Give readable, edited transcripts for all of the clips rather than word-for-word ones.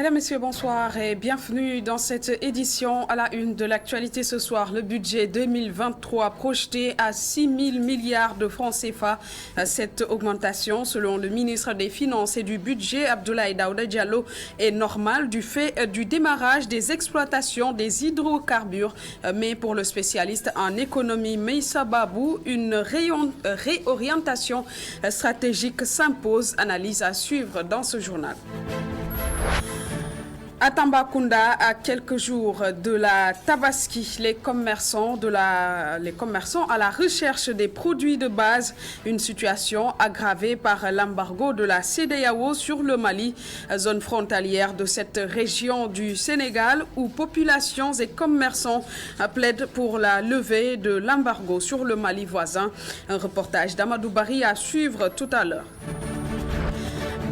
Mesdames, Messieurs, bonsoir et bienvenue dans cette édition à la une de l'actualité ce soir. Le budget 2023 projeté à 6 000 milliards de francs CFA. Cette augmentation, selon le ministre des Finances et du Budget, Abdoulaye Daouda Diallo, est normale du fait du démarrage des exploitations des hydrocarbures. Mais pour le spécialiste en économie Meissa Babou, une réorientation stratégique s'impose. Analyse à suivre dans ce journal. À Tambacounda, à quelques jours de la Tabaski, les commerçants à la recherche des produits de base, une situation aggravée par l'embargo de la CEDEAO sur le Mali, zone frontalière de cette région du Sénégal où populations et commerçants plaident pour la levée de l'embargo sur le Mali voisin. Un reportage d'Amadou Bari à suivre tout à l'heure.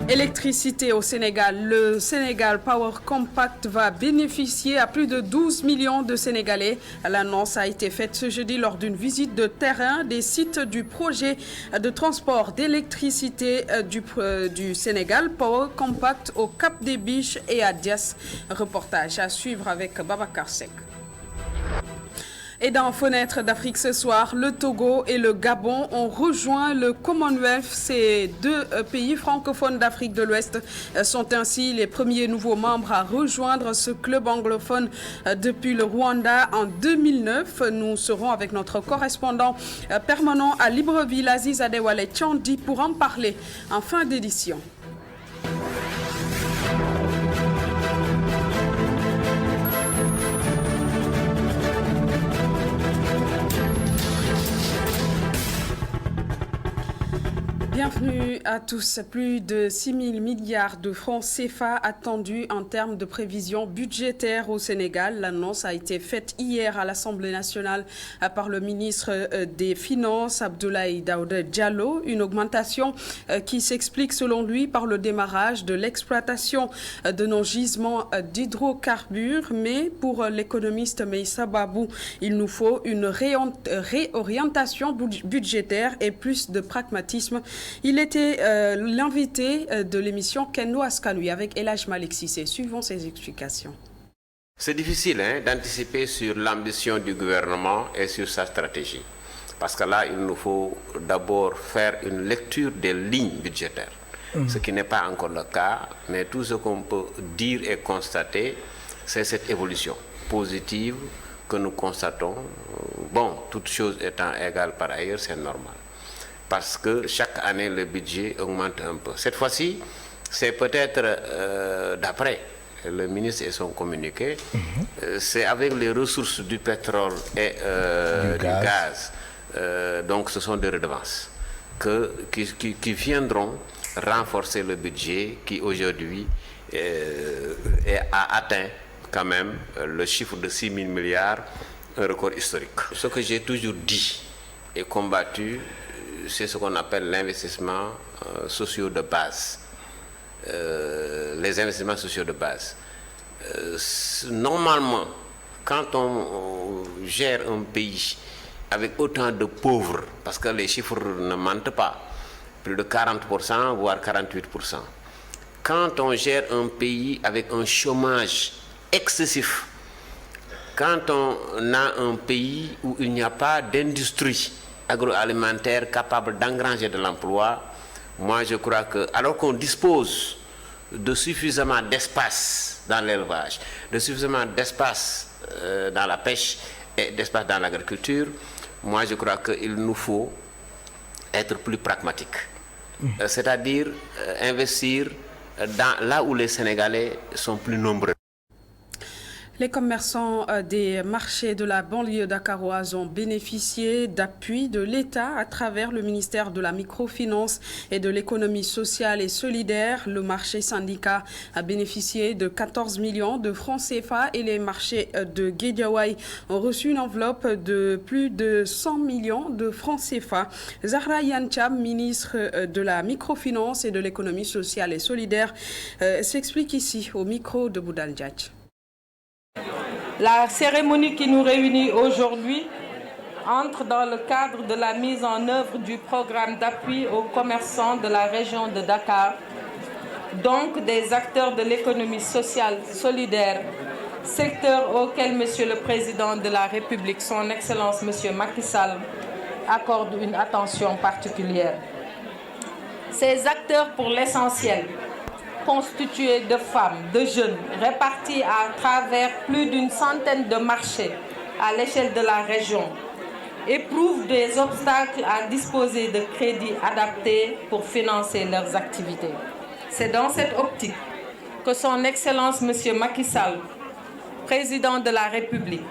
Électricité au Sénégal. Le Sénégal Power Compact va bénéficier à plus de 12 millions de Sénégalais. L'annonce a été faite ce jeudi lors d'une visite de terrain des sites du projet de transport d'électricité du Sénégal Power Compact au Cap des Biches et à Dias. Reportage à suivre avec Babacar Seck. Et dans Fenêtre d'Afrique ce soir, le Togo et le Gabon ont rejoint le Commonwealth. Ces deux pays francophones d'Afrique de l'Ouest sont ainsi les premiers nouveaux membres à rejoindre ce club anglophone depuis le Rwanda en 2009. Nous serons avec notre correspondant permanent à Libreville, Aziz Adewale Tchandi, pour en parler en fin d'édition. Bienvenue à tous. Plus de 6 000 milliards de francs CFA attendus en termes de prévisions budgétaires au Sénégal. L'annonce a été faite hier à l'Assemblée nationale par le ministre des Finances, Abdoulaye Daouda Diallo. Une augmentation qui s'explique selon lui par le démarrage de l'exploitation de nos gisements d'hydrocarbures. Mais pour l'économiste Meissa Babou, il nous faut une réorientation budgétaire et plus de pragmatisme. Il était l'invité de l'émission Kendo Askanui avec Elhaj Malik Sissé. Suivons ses explications. C'est difficile d'anticiper sur l'ambition du gouvernement et sur sa stratégie. Parce que là, il nous faut d'abord faire une lecture des lignes budgétaires. Ce qui n'est pas encore le cas, mais tout ce qu'on peut dire et constater, c'est cette évolution positive que nous constatons. Bon, toutes choses étant égales par ailleurs, c'est normal. Parce que chaque année, le budget augmente un peu. Cette fois-ci, c'est peut-être d'après le ministre et son communiqué, c'est avec les ressources du pétrole et du gaz. Donc ce sont des redevances qui viendront renforcer le budget qui aujourd'hui a atteint quand même le chiffre de 6 000 milliards, un record historique. Ce que j'ai toujours dit et combattu, c'est ce qu'on appelle l'investissement sociaux de base. Les investissements sociaux de base. Normalement, quand on gère un pays avec autant de pauvres, parce que les chiffres ne mentent pas, plus de 40%, voire 48%, quand on gère un pays avec un chômage excessif, quand on a un pays où il n'y a pas d'industrie agroalimentaire capable d'engranger de l'emploi, moi je crois que, alors qu'on dispose de suffisamment d'espace dans l'élevage, de suffisamment d'espace dans la pêche et d'espace dans l'agriculture, moi je crois qu'il nous faut être plus pragmatique. C'est-à-dire investir là où les Sénégalais sont plus nombreux. Les commerçants des marchés de la banlieue dakaroise ont bénéficié d'appui de l'État à travers le ministère de la Microfinance et de l'économie sociale et solidaire. Le marché syndicat a bénéficié de 14 millions de francs CFA et les marchés de Guédiawaye ont reçu une enveloppe de plus de 100 millions de francs CFA. Zahra Yancham, ministre de la Microfinance et de l'économie sociale et solidaire, s'explique ici au micro de Boudal Djadj. La cérémonie qui nous réunit aujourd'hui entre dans le cadre de la mise en œuvre du programme d'appui aux commerçants de la région de Dakar donc des acteurs de l'économie sociale solidaire, secteur auquel Monsieur le Président de la République, son Excellence Monsieur Macky Sall, accorde une attention particulière. Ces acteurs, pour l'essentiel, constitués de femmes, de jeunes, répartis à travers plus d'une centaine de marchés à l'échelle de la région, éprouvent des obstacles à disposer de crédits adaptés pour financer leurs activités. C'est dans cette optique que son Excellence M. Macky Sall, Président de la République,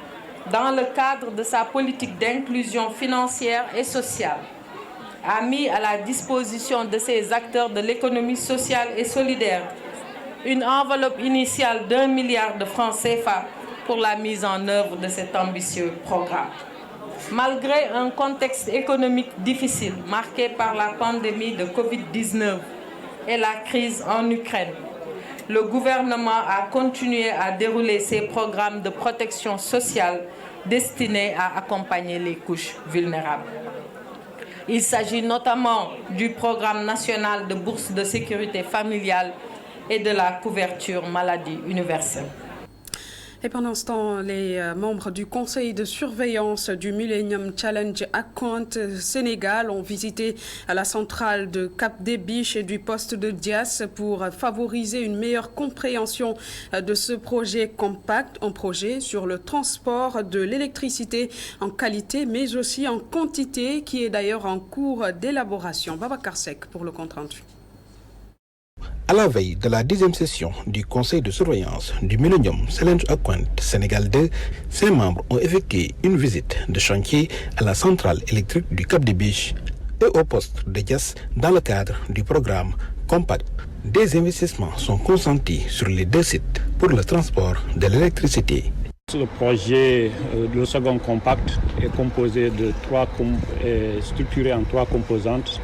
dans le cadre de sa politique d'inclusion financière et sociale, a mis à la disposition de ces acteurs de l'économie sociale et solidaire une enveloppe initiale d'1 milliard de francs CFA pour la mise en œuvre de cet ambitieux programme. Malgré un contexte économique difficile marqué par la pandémie de Covid-19 et la crise en Ukraine, le gouvernement a continué à dérouler ses programmes de protection sociale destinés à accompagner les couches vulnérables. Il s'agit notamment du programme national de bourse de sécurité familiale et de la couverture maladie universelle. Et pendant ce temps, les membres du conseil de surveillance du Millennium Challenge Account Sénégal ont visité la centrale de Cap des Biches et du poste de Dias pour favoriser une meilleure compréhension de ce projet compact, un projet sur le transport de l'électricité en qualité mais aussi en quantité qui est d'ailleurs en cours d'élaboration. Babacar Seck pour le compte-rendu. À la veille de la 10e session du conseil de surveillance du Millennium Challenge Account Sénégal 2, ses membres ont effectué une visite de chantier à la centrale électrique du Cap des Biches et au poste de Dias dans le cadre du programme Compact. Des investissements sont consentis sur les deux sites pour le transport de l'électricité. Le projet, le second compact, est composé de structuré en 3 composantes,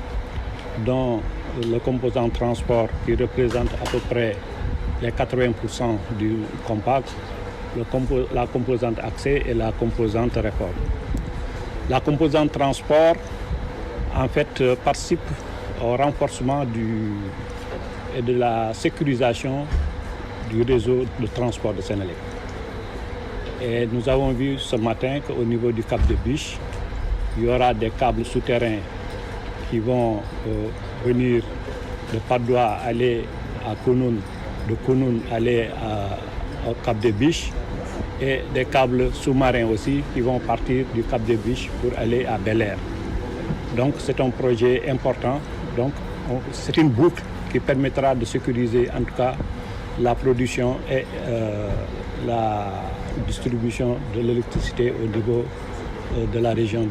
dont le composant transport qui représente à peu près les 80% du compact, la composante accès et la composante réforme. La composante transport, en fait, participe au renforcement et de la sécurisation du réseau de transport de Sénélec. Et nous avons vu ce matin qu'au niveau du Cap des Biches, il y aura des câbles souterrains qui vont venir de Padoua aller à Kounoun, de Kounoun aller au Cap des Biches et des câbles sous-marins aussi qui vont partir du Cap des Biches pour aller à Bel Air. Donc c'est un projet important, donc c'est une boucle qui permettra de sécuriser en tout cas la production et la distribution de l'électricité au niveau de la région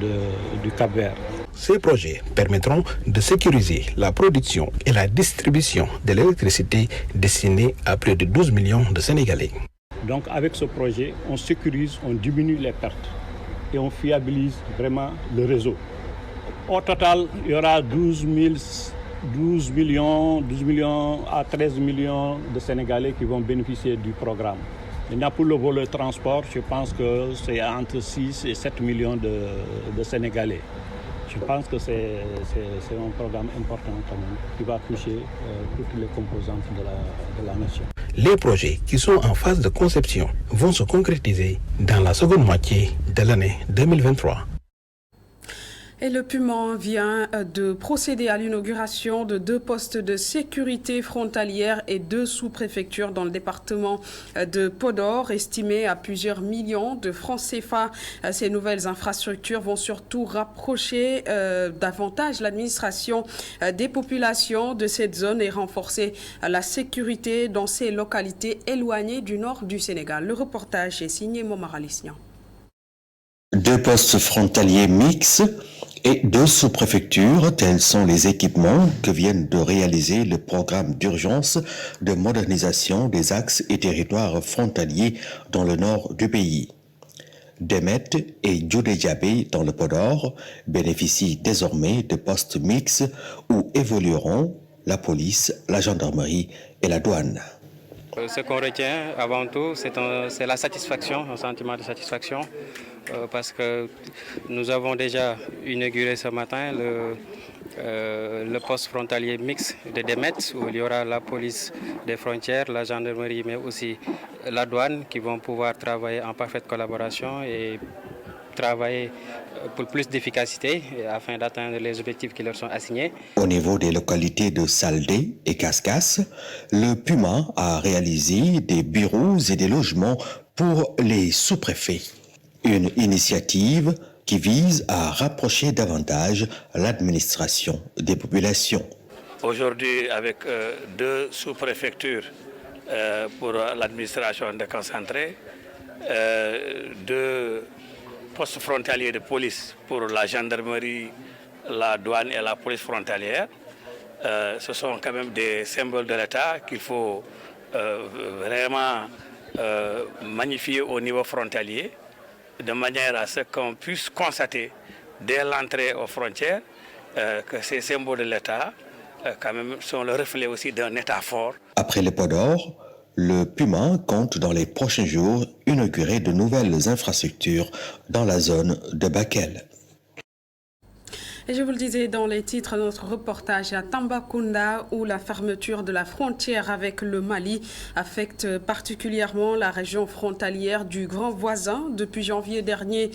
du Cap-Vert. Ces projets permettront de sécuriser la production et la distribution de l'électricité destinée à plus de 12 millions de Sénégalais. Donc avec ce projet, on sécurise, on diminue les pertes et on fiabilise vraiment le réseau. Au total, il y aura 12 millions à 13 millions de Sénégalais qui vont bénéficier du programme. Maintenant, pour le volet transport, je pense que c'est entre 6 et 7 millions de Sénégalais. Je pense que c'est un programme important quand même, qui va toucher toutes les composantes de la nation. Les projets qui sont en phase de conception vont se concrétiser dans la seconde moitié de l'année 2023. Et le Puman vient de procéder à l'inauguration de 2 postes de sécurité frontalière et 2 sous-préfectures dans le département de Podor, estimés à plusieurs millions de francs CFA. Ces nouvelles infrastructures vont surtout rapprocher davantage l'administration des populations de cette zone et renforcer la sécurité dans ces localités éloignées du nord du Sénégal. Le reportage est signé Momar Alisnian. 2 postes frontaliers mixtes et 2 sous-préfectures, tels sont les équipements que viennent de réaliser le programme d'urgence de modernisation des axes et territoires frontaliers dans le nord du pays. Demet et Djoudé-Diabé dans le Podor bénéficient désormais de postes mixtes où évolueront la police, la gendarmerie et la douane. Ce qu'on retient avant tout, c'est la satisfaction, un sentiment de satisfaction parce que nous avons déjà inauguré ce matin le poste frontalier mixte de Demet, où il y aura la police des frontières, la gendarmerie, mais aussi la douane qui vont pouvoir travailler en parfaite collaboration et travailler pour plus d'efficacité afin d'atteindre les objectifs qui leur sont assignés. Au niveau des localités de Saldé et Cascas, le Puma a réalisé des bureaux et des logements pour les sous-préfets. Une initiative qui vise à rapprocher davantage l'administration des populations. Aujourd'hui, avec 2 sous-préfectures pour l'administration déconcentrée, 2 postes frontaliers de police pour la gendarmerie, la douane et la police frontalière, ce sont quand même des symboles de l'État qu'il faut vraiment magnifier au niveau frontalier, de manière à ce qu'on puisse constater dès l'entrée aux frontières que ces symboles de l'État quand même sont le reflet aussi d'un État fort. Après le Podor, le Puma compte dans les prochains jours inaugurer de nouvelles infrastructures dans la zone de Bakel. Et je vous le disais dans les titres de notre reportage à Tambacounda, où la fermeture de la frontière avec le Mali affecte particulièrement la région frontalière du grand voisin. Depuis janvier dernier,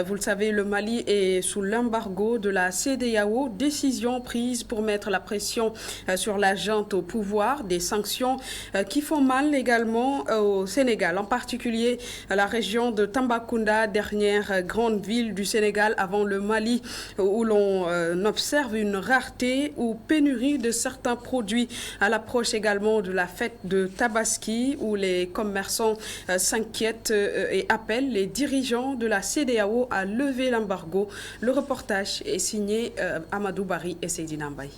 vous le savez, le Mali est sous l'embargo de la CEDEAO, décision prise pour mettre la pression sur la junte au pouvoir, des sanctions qui font mal également au Sénégal, en particulier la région de Tambacounda, dernière grande ville du Sénégal avant le Mali, où l'on observe une rareté ou pénurie de certains produits à l'approche également de la fête de Tabaski, où les commerçants s'inquiètent et appellent les dirigeants de la CEDEAO à lever l'embargo. Le reportage est signé Amadou Bari et Seydina Mbaye.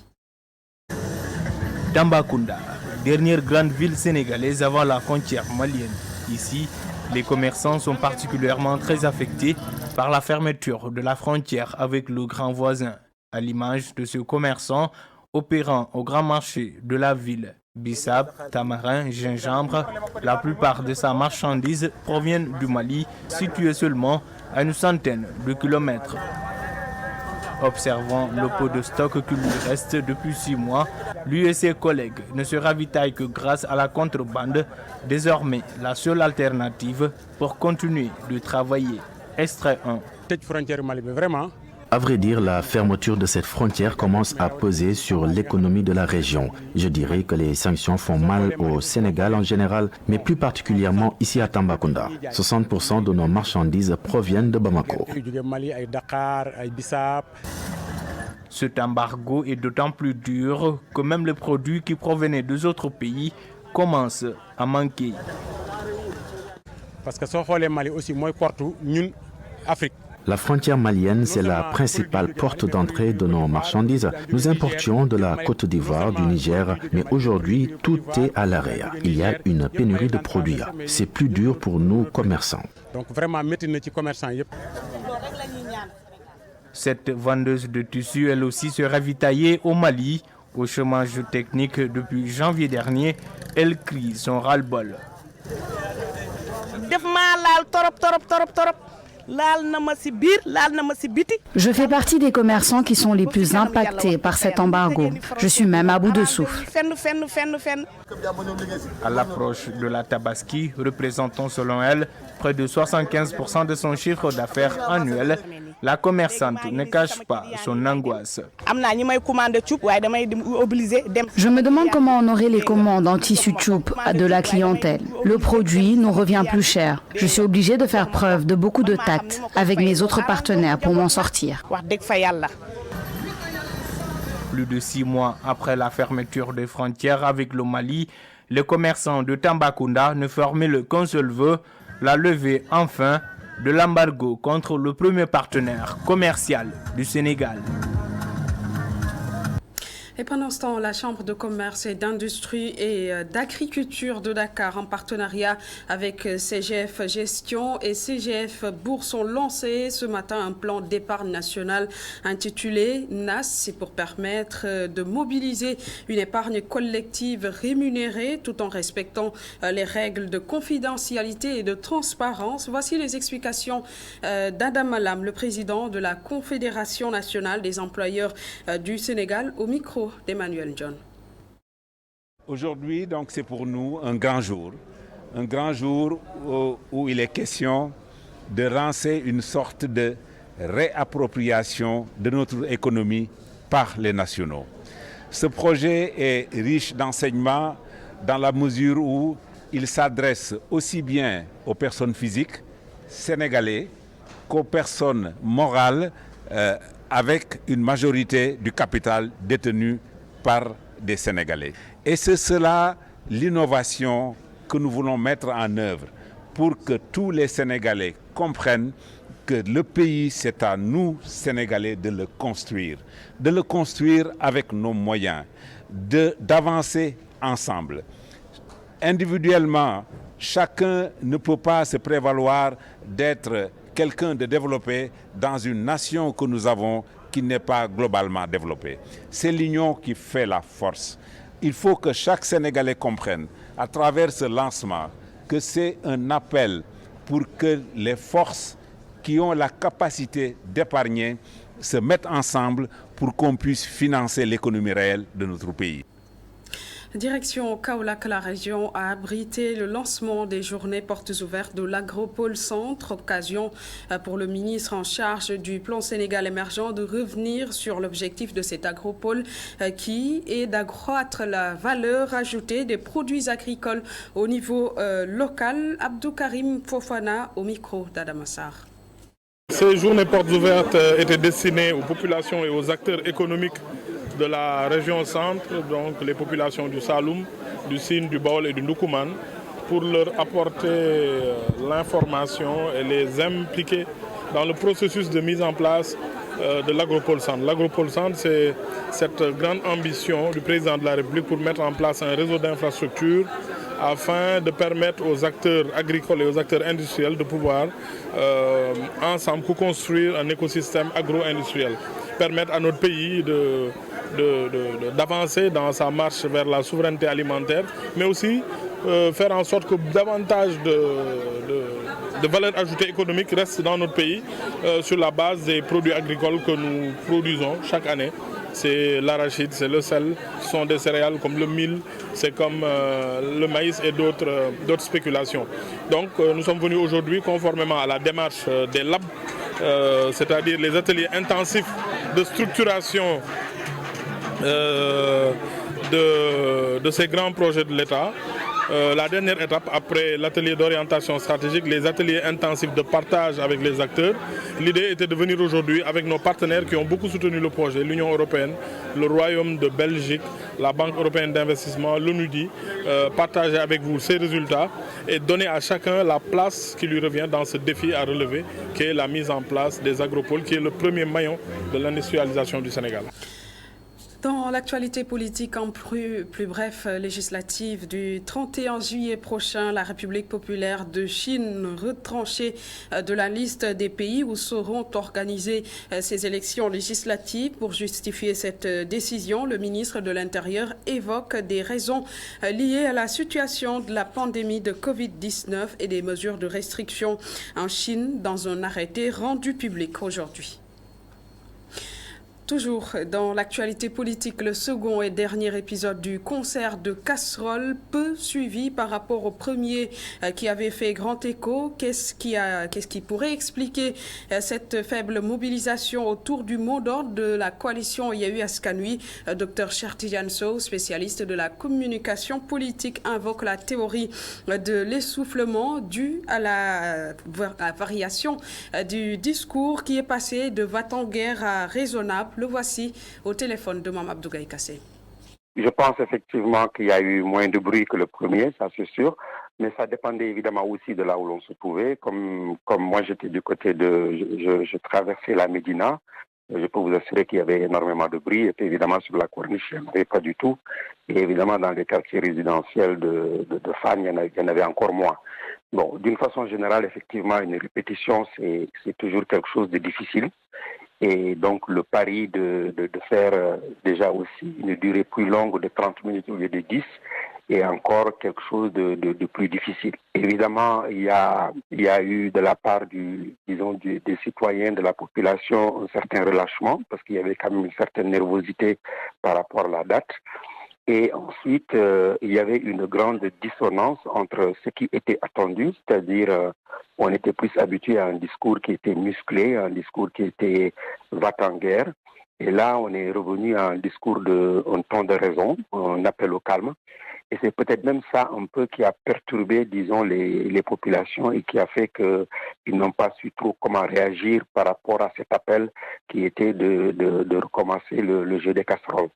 Tambacounda, dernière grande ville sénégalaise avant la frontière malienne. Ici, les commerçants sont particulièrement très affectés par la fermeture de la frontière avec le grand voisin, à l'image de ce commerçant opérant au grand marché de la ville. Bissap, tamarin, gingembre, la plupart de sa marchandise proviennent du Mali, situé seulement à une centaine de kilomètres. Observant le pot de stock qu'il lui reste depuis 6 mois, lui et ses collègues ne se ravitaillent que grâce à la contrebande, désormais la seule alternative pour continuer de travailler. Extrait 1. À vrai dire, la fermeture de cette frontière commence à peser sur l'économie de la région. Je dirais que les sanctions font mal au Sénégal en général, mais plus particulièrement ici à Tambacounda. 60% de nos marchandises proviennent de Bamako. Cet embargo est d'autant plus dur que même les produits qui provenaient des autres pays commencent à manquer. Parce que si on Mali aussi, moi, nous, Afrique. La frontière malienne, c'est la principale porte d'entrée de nos marchandises. Nous importions de la Côte d'Ivoire, du Niger, mais aujourd'hui, tout est à l'arrêt. Il y a une pénurie de produits. C'est plus dur pour nous, commerçants. Donc vraiment, commerçants. Cette vendeuse de tissus, elle aussi, se ravitaillait au Mali. Au chômage technique depuis janvier dernier, elle crie son ras-le-bol. Je fais partie des commerçants qui sont les plus impactés par cet embargo. Je suis même à bout de souffle. À l'approche de la Tabaski, représentant selon elle près de 75% de son chiffre d'affaires annuel, la commerçante ne cache pas son angoisse. Je me demande comment honorer les commandes en tissu tchoup de la clientèle. Le produit nous revient plus cher. Je suis obligée de faire preuve de beaucoup de tact avec mes autres partenaires pour m'en sortir. Plus de 6 mois après la fermeture des frontières avec le Mali, les commerçants de Tambacounda ne formulent qu'un seul vœu, la levée enfin de l'embargo contre le premier partenaire commercial du Sénégal. Et pendant ce temps, la Chambre de commerce et d'industrie et d'agriculture de Dakar, en partenariat avec CGF Gestion et CGF Bourse, ont lancé ce matin un plan d'épargne nationale intitulé NAS. C'est pour permettre de mobiliser une épargne collective rémunérée tout en respectant les règles de confidentialité et de transparence. Voici les explications d'Adam Malam, le président de la Confédération nationale des employeurs du Sénégal, au micro d'Emmanuel John. Aujourd'hui, donc, c'est pour nous un grand jour où il est question de lancer une sorte de réappropriation de notre économie par les nationaux. Ce projet est riche d'enseignements dans la mesure où il s'adresse aussi bien aux personnes physiques sénégalaises qu'aux personnes morales avec une majorité du capital détenu par des Sénégalais. Et c'est cela l'innovation que nous voulons mettre en œuvre pour que tous les Sénégalais comprennent que le pays, c'est à nous, Sénégalais, de le construire avec nos moyens, d'avancer ensemble. Individuellement, chacun ne peut pas se prévaloir d'être quelqu'un de développé dans une nation que nous avons qui n'est pas globalement développée. C'est l'union qui fait la force. Il faut que chaque Sénégalais comprenne à travers ce lancement que c'est un appel pour que les forces qui ont la capacité d'épargner se mettent ensemble pour qu'on puisse financer l'économie réelle de notre pays. Direction Kaolack, la région a abrité le lancement des journées portes ouvertes de l'Agropole Centre, occasion pour le ministre en charge du plan Sénégal émergent de revenir sur l'objectif de cet agropole qui est d'accroître la valeur ajoutée des produits agricoles au niveau local. Abdou Karim Fofana au micro d'Adamassar. Ces journées portes ouvertes étaient destinées aux populations et aux acteurs économiques de la région centre, donc les populations du Saloum, du Sine, du Baol et du Ndoukoumane, pour leur apporter l'information et les impliquer dans le processus de mise en place de l'Agropole Centre. L'Agropole Centre, c'est cette grande ambition du président de la République pour mettre en place un réseau d'infrastructures afin de permettre aux acteurs agricoles et aux acteurs industriels de pouvoir ensemble co-construire un écosystème agro-industriel, permettre à notre pays d'avancer dans sa marche vers la souveraineté alimentaire, mais aussi faire en sorte que davantage de valeur ajoutée économique reste dans notre pays sur la base des produits agricoles que nous produisons chaque année. C'est l'arachide, c'est le sel, ce sont des céréales comme le mil, c'est comme le maïs et d'autres spéculations. Donc nous sommes venus aujourd'hui conformément à la démarche des labs, c'est-à-dire les ateliers intensifs de structuration de ces grands projets de l'État. La dernière étape, après l'atelier d'orientation stratégique, les ateliers intensifs de partage avec les acteurs. L'idée était de venir aujourd'hui avec nos partenaires qui ont beaucoup soutenu le projet, l'Union européenne, le Royaume de Belgique, la Banque européenne d'investissement, l'ONUDI, partager avec vous ces résultats et donner à chacun la place qui lui revient dans ce défi à relever, qui est la mise en place des agropoles, qui est le premier maillon de l'industrialisation du Sénégal. Dans l'actualité politique en plus bref, législative du 31 juillet prochain, la République populaire de Chine retranchée de la liste des pays où seront organisées ces élections législatives. Pour justifier cette décision, le ministre de l'Intérieur évoque des raisons liées à la situation de la pandémie de Covid-19 et des mesures de restriction en Chine dans un arrêté rendu public aujourd'hui. Toujours dans l'actualité politique, le second et dernier épisode du concert de casseroles, peu suivi par rapport au premier qui avait fait grand écho. Qu'est-ce qui pourrait expliquer cette faible mobilisation autour du mot d'ordre de la coalition Yewwi Askan Wi? Dr Cheikh Tidiane Sow, spécialiste de la communication politique, invoque la théorie de l'essoufflement due à la variation du discours qui est passé de va-t-en-guerre à raisonnable. Le voici au téléphone de Mme Abdougaï Kassé. Je pense effectivement qu'il y a eu moins de bruit que le premier, ça c'est sûr, mais ça dépendait évidemment aussi de là où l'on se trouvait. Comme moi j'étais du côté je traversais la Médina, Je peux vous assurer qu'il y avait énormément de bruit. Et puis, évidemment, sur la corniche, il n'y en avait pas du tout. Et évidemment, dans les quartiers résidentiels de Fann, il y en avait encore moins. Bon, d'une façon générale, effectivement, une répétition, c'est toujours quelque chose de difficile. Et donc, le pari de faire déjà aussi une durée plus longue de 30 minutes au lieu de 10 est encore quelque chose de plus difficile. Évidemment, il y a eu de la part des citoyens, de la population, un certain relâchement, parce qu'il y avait quand même une certaine nervosité par rapport à la date. Et ensuite, il y avait une grande dissonance entre ce qui était attendu, c'est-à-dire on était plus habitué à un discours qui était musclé, un discours qui était va-t-en-guerre. Et là, on est revenu à un discours un ton de raison, un appel au calme. Et c'est peut-être même ça un peu qui a perturbé, disons, les populations et qui a fait qu'ils n'ont pas su trop comment réagir par rapport à cet appel qui était de recommencer le jeu des casseroles.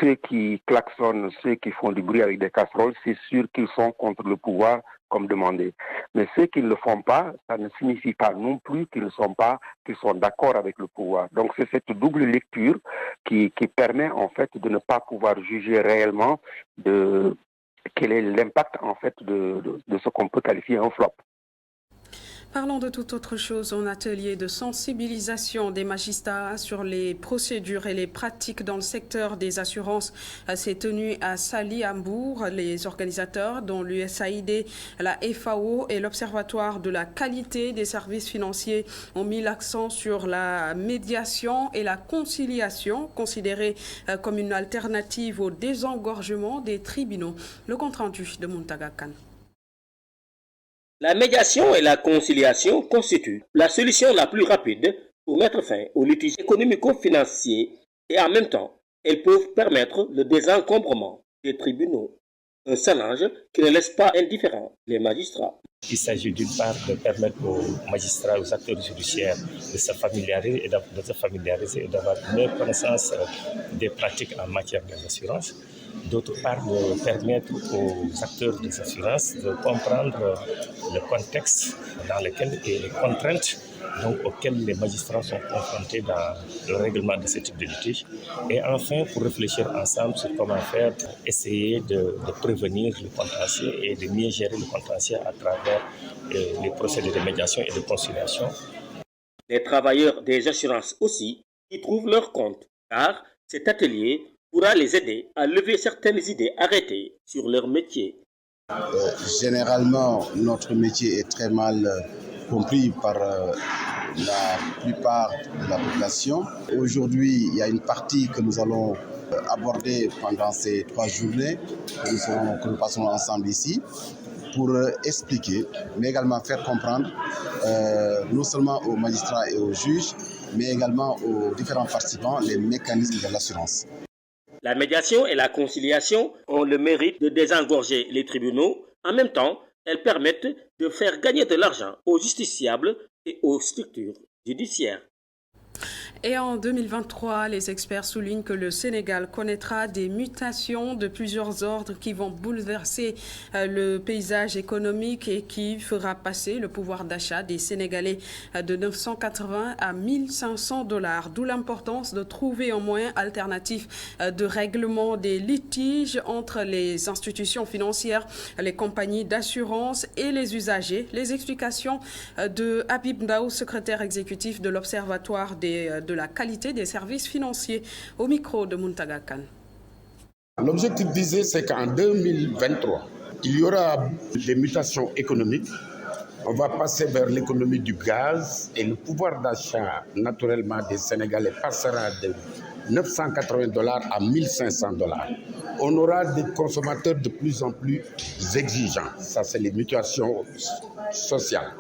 Ceux qui klaxonnent, ceux qui font du bruit avec des casseroles, c'est sûr qu'ils sont contre le pouvoir comme demandé. Mais ceux qui ne le font pas, ça ne signifie pas non plus qu'ils sont d'accord avec le pouvoir. Donc c'est cette double lecture qui permet en fait de ne pas pouvoir juger réellement de quel est l'impact en fait de ce qu'on peut qualifier un flop. Parlons de toute autre chose. Un atelier de sensibilisation des magistrats sur les procédures et les pratiques dans le secteur des assurances s'est tenu à Saly-Hambourg. Les organisateurs, dont l'USAID, la FAO et l'Observatoire de la qualité des services financiers, ont mis l'accent sur la médiation et la conciliation, considérée comme une alternative au désengorgement des tribunaux. Le compte-rendu de Muntaga Khan. La médiation et la conciliation constituent la solution la plus rapide pour mettre fin aux litiges économico-financiers et en même temps, elles peuvent permettre le désencombrement des tribunaux. Un challenge qui ne laisse pas indifférents les magistrats. Il s'agit d'une part de permettre aux magistrats, aux acteurs judiciaires de se familiariser et d'avoir une meilleure connaissance des pratiques en matière d'assurance. D'autre part, de permettre aux acteurs des assurances de comprendre le contexte dans lequel et les contraintes auxquelles les magistrats sont confrontés dans le règlement de ce type de litige. Et enfin, pour réfléchir ensemble sur comment faire pour essayer de prévenir le contentieux et de mieux gérer le contentieux à travers les procédés de médiation et de conciliation. Les travailleurs des assurances aussi y trouvent leur compte, car cet atelier pourra les aider à lever certaines idées arrêtées sur leur métier. Généralement, notre métier est très mal compris par la plupart de la population. Aujourd'hui, il y a une partie que nous allons aborder pendant ces 3 journées que nous passons ensemble ici pour expliquer, mais également faire comprendre non seulement aux magistrats et aux juges, mais également aux différents participants les mécanismes de l'assurance. La médiation et la conciliation ont le mérite de désengorger les tribunaux. En même temps, elles permettent de faire gagner de l'argent aux justiciables et aux structures judiciaires. Et en 2023, les experts soulignent que le Sénégal connaîtra des mutations de plusieurs ordres qui vont bouleverser le paysage économique et qui fera passer le pouvoir d'achat des Sénégalais de 980 à 1500 $. D'où l'importance de trouver un moyen alternatif de règlement des litiges entre les institutions financières, les compagnies d'assurance et les usagers. Les explications de Habib Ndao, secrétaire exécutif de l'Observatoire de la qualité des services financiers, au micro de Muntaga Khan. L'objectif visé, c'est qu'en 2023, il y aura des mutations économiques. On va passer vers l'économie du gaz et le pouvoir d'achat, naturellement, des Sénégalais passera de 980 $ à 1500 $. On aura des consommateurs de plus en plus exigeants. Ça, c'est les mutations sociales.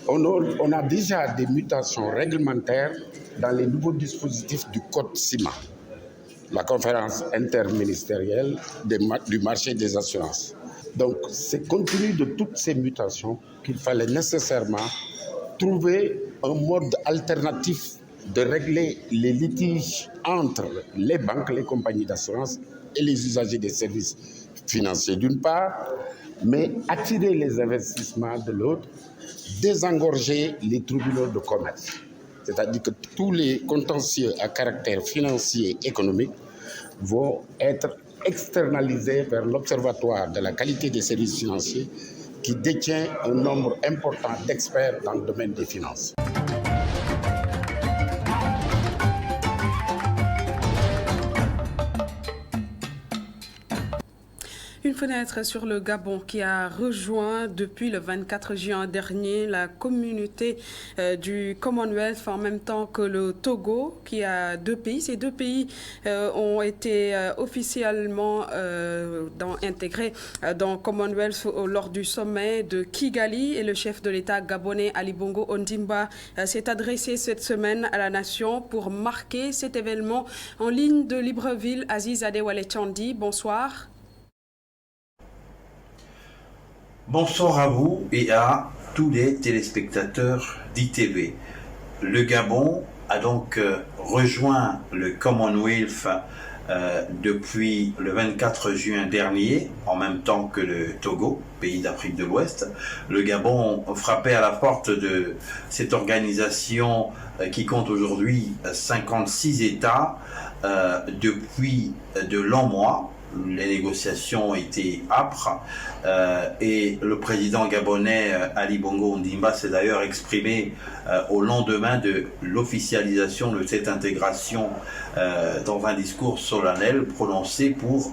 On a déjà des mutations réglementaires dans les nouveaux dispositifs du Code CIMA, la conférence interministérielle du marché des assurances. Donc, c'est compte tenu de toutes ces mutations qu'il fallait nécessairement trouver un mode alternatif de régler les litiges entre les banques, les compagnies d'assurance et les usagers des services financiers d'une part, mais attirer les investissements de l'autre, désengorger les tribunaux de commerce. c'est-à-dire que tous les contentieux à caractère financier et économique vont être externalisés vers l'Observatoire de la qualité des services financiers qui détient un nombre important d'experts dans le domaine des finances. Une fenêtre sur le Gabon qui a rejoint depuis le 24 juin dernier la communauté du Commonwealth en même temps que le Togo qui a deux pays. Ces deux pays ont été officiellement intégrés dans le Commonwealth lors du sommet de Kigali et le chef de l'État gabonais Ali Bongo Ondimba s'est adressé cette semaine à la nation pour marquer cet événement. En ligne de Libreville, Aziz Adewale Chandi, bonsoir. Bonsoir à vous et à tous les téléspectateurs d'ITV. Le Gabon a donc rejoint le Commonwealth depuis le 24 juin dernier, en même temps que le Togo, pays d'Afrique de l'Ouest. Le Gabon frappait à la porte de cette organisation qui compte aujourd'hui 56 États depuis de longs mois. Les négociations étaient âpres et le président gabonais Ali Bongo Ondimba s'est d'ailleurs exprimé au lendemain de l'officialisation de cette intégration dans un discours solennel prononcé pour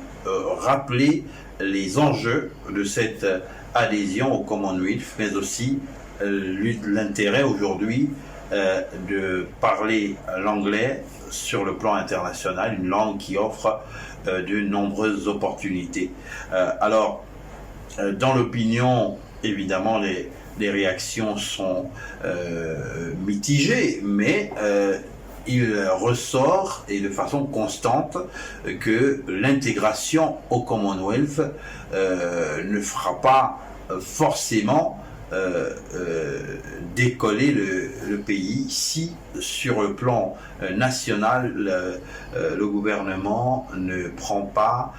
rappeler les enjeux de cette adhésion au Commonwealth, mais aussi l'intérêt aujourd'hui de parler l'anglais sur le plan international, une langue qui offre de nombreuses opportunités. Alors, dans l'opinion, évidemment, les réactions sont mitigées, mais il ressort, et de façon constante, que l'intégration au Commonwealth ne fera pas forcément décoller le pays si sur le plan national le gouvernement ne prend pas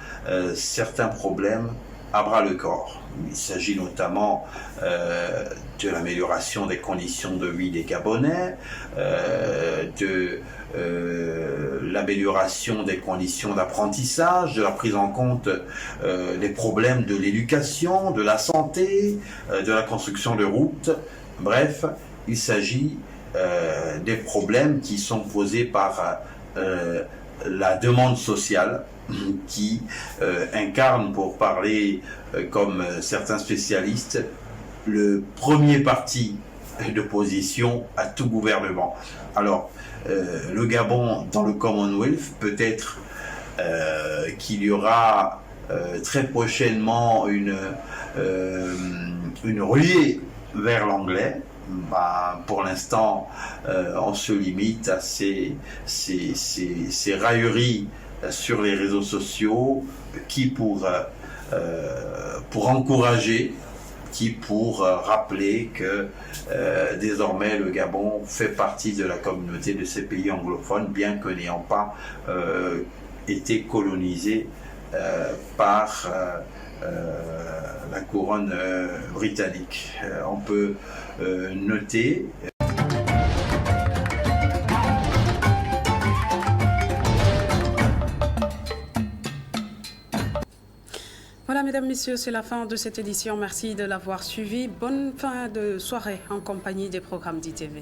certains problèmes à bras le corps. Il s'agit notamment de l'amélioration des conditions de vie des Gabonais, de l'amélioration des conditions d'apprentissage, de la prise en compte des problèmes de l'éducation, de la santé, de la construction de routes. Bref, il s'agit des problèmes qui sont posés par la demande sociale qui incarne, pour parler comme certains spécialistes, le premier parti d'opposition à tout gouvernement. Alors, le Gabon dans le Commonwealth, peut-être qu'il y aura très prochainement une ruée vers l'anglais. Pour l'instant, on se limite à ces railleries sur les réseaux sociaux qui pour encourager, qui pour rappeler que désormais le Gabon fait partie de la communauté de ces pays anglophones, bien que n'ayant pas été colonisé par la couronne britannique. On peut noter Voilà, mesdames, messieurs, c'est la fin de cette édition. Merci de l'avoir suivi. Bonne fin de soirée en compagnie des programmes d'ITV.